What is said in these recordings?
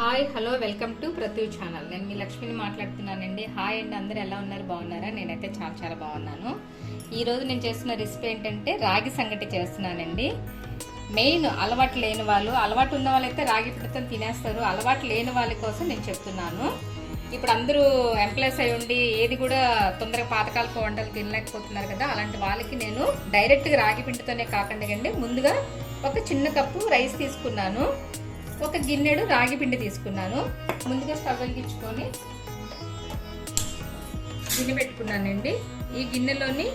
Hi hello welcome to ప్రతి channel. నేను మీ లక్ష్మిని మాట్లాడుతున్నానండి. హాయ్ అండి, అందరూ ఎలా ఉన్నారు? బాగున్నారా? నేనైతే చాలా చాలా బాగున్నాను. ఈరోజు నేను చేస్తున్న రెసిపీ ఏంటంటే రాగి సంగటి చేస్తున్నానండి. మెయిన్ అలవాటు లేని వాళ్ళు, అలవాటు ఉన్న వాళ్ళైతే రాగి పిండితో తినేస్తారు. అలవాటు లేని వాళ్ళ కోసం నేను చెప్తున్నాను. ఇప్పుడు అందరూ ఎంప్లాయీస్ అయి ఉండి ఏది కూడా తొందరగా పాతకాలకు వంటలు తినలేకపోతున్నారు కదా, అలాంటి వాళ్ళకి నేను డైరెక్ట్గా రాగి పిండితోనే కాకుండా ముందుగా ఒక చిన్న కప్పు రైస్ తీసుకున్నాను, ఒక గిన్నెడు రాగి పిండి తీసుకున్నాను. ముందుగా స్టవ్ వెలిగించుకొని గిన్నె పెట్టుకున్నానండి. ఈ గిన్నెలోని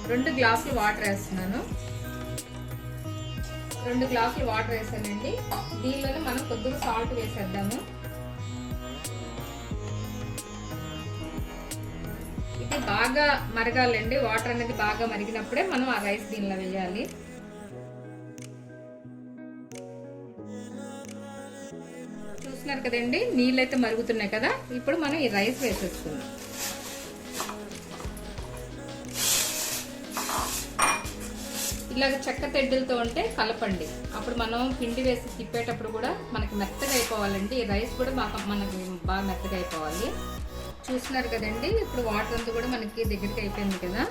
2 గ్లాసులు వాటర్ వేస్తున్నాను. 2 గ్లాసులు వాటర్ వేసానండి. దీనిలోనే మనం కొద్దిగా సాల్ట్ వేసేద్దాము. ఇది బాగా మరగాలండి. వాటర్ అనేది బాగా మరిగినప్పుడే మనం ఆ రైస్ దీనిలో వేయాలి. చూస్తున్నారు కదండి, నీళ్ళు అయితే మరుగుతున్నాయి కదా. ఇప్పుడు మనం ఈ రైస్ వేసేసుకుందాం. ఇలాగ చెక్క తెడ్డులతో ఉంటే కలపండి. అప్పుడు మనం పిండి వేసి తిప్పేటప్పుడు కూడా మనకి మెత్తగా అయిపోవాలండి. ఈ రైస్ కూడా మనకి బాగా మెత్తగా అయిపోవాలి. చూస్తున్నారు కదండి, ఇప్పుడు వాటర్ అంతా కూడా మనకి దగ్గరికి అయిపోయింది కదా,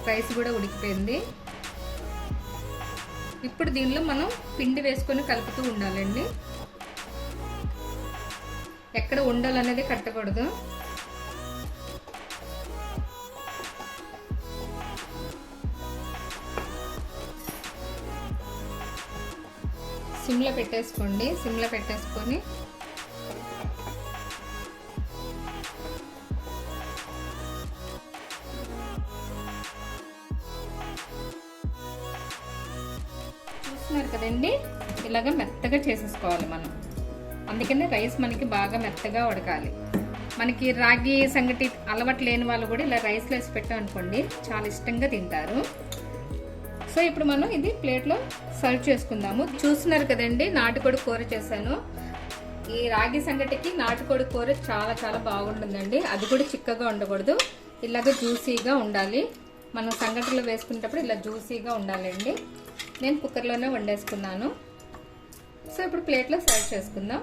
రైస్ కూడా ఉడికిపోయింది. ఇప్పుడు దీనిలో మనం పిండి వేసుకొని కలుపుతూ ఉండాలండి. ఎక్కడ ఉండాలనేది కట్టకూడదు. సిమ్లో పెట్టేసుకోండి. సిమ్లో పెట్టేసుకొని చూస్తున్నారు కదండి, ఇలాగ మెత్తగా చేసేసుకోవాలి మనం. అందుకనే రైస్ మనకి బాగా మెత్తగా ఉడకాలి. మనకి రాగి సంగటి అలవాటు లేని వాళ్ళు కూడా ఇలా రైస్లో వేసి పెట్టామనుకోండి, చాలా ఇష్టంగా తింటారు. సో ఇప్పుడు మనం ఇది ప్లేట్లో సర్వ్ చేసుకుందాము. చూస్తున్నారు కదండి, నాటుకోడి కూర చేశాను. ఈ రాగి సంగటికి నాటుకోడి కూర చాలా చాలా బాగుంటుందండి. అది కూడా చిక్కగా ఉండకూడదు, ఇలాగ జ్యూసీగా ఉండాలి. మనం సంగటిలో వేసుకునేటప్పుడు ఇలా జ్యూసీగా ఉండాలండి. నేను కుక్కర్లోనే వండేసుకున్నాను. సో ఇప్పుడు ప్లేట్లో సర్వ్ చేసుకుందాం.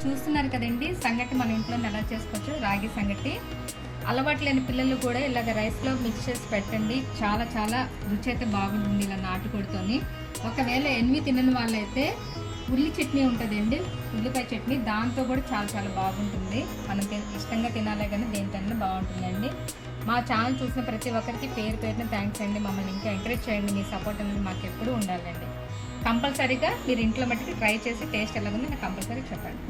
చూస్తున్నారు కదండి, సంగటి మన ఇంట్లో ఎలా చేసుకోవచ్చు. రాగి సంగటి అలవాటు లేని పిల్లలు కూడా ఇలాగ రైస్లో మిక్స్ చేసి పెట్టండి. చాలా చాలా రుచి అయితే బాగుంటుంది ఇలా నాటుకోడితోని. ఒకవేళ ఎనిమి తినని వాళ్ళైతే ఉల్లి చట్నీ ఉంటుందండి, ఉల్లిపాయ చట్నీ, దాంతో కూడా చాలా చాలా బాగుంటుంది. మనం ఇష్టంగా తినాలే కానీ దేనికన్నా బాగుంటుందండి. మా ఛానల్ చూసిన ప్రతి ఒక్కరికి పేరు పేరున థ్యాంక్స్ అండి. మమ్మల్ని ఇంకా ఎంకరేజ్ చేయండి. మీ సపోర్ట్ అనేది మాకు ఎప్పుడూ ఉండాలండి. కంపల్సరీగా మీరు ఇంట్లో మట్టికి ట్రై చేసి టేస్ట్ ఎలాగుందో నాకు కంపల్సరీ చెప్పండి.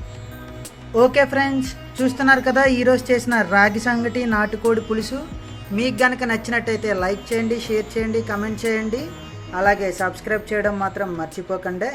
ఓకే ఫ్రెండ్స్, చూస్తున్నారు కదా ఈరోజు చేసిన రాగి సంగటి నాటుకోడి పులుసు. మీకు కనుక నచ్చినట్టయితే లైక్ చేయండి, షేర్ చేయండి, కమెంట్ చేయండి. అలాగే సబ్స్క్రైబ్ చేయడం మాత్రం మర్చిపోకండి.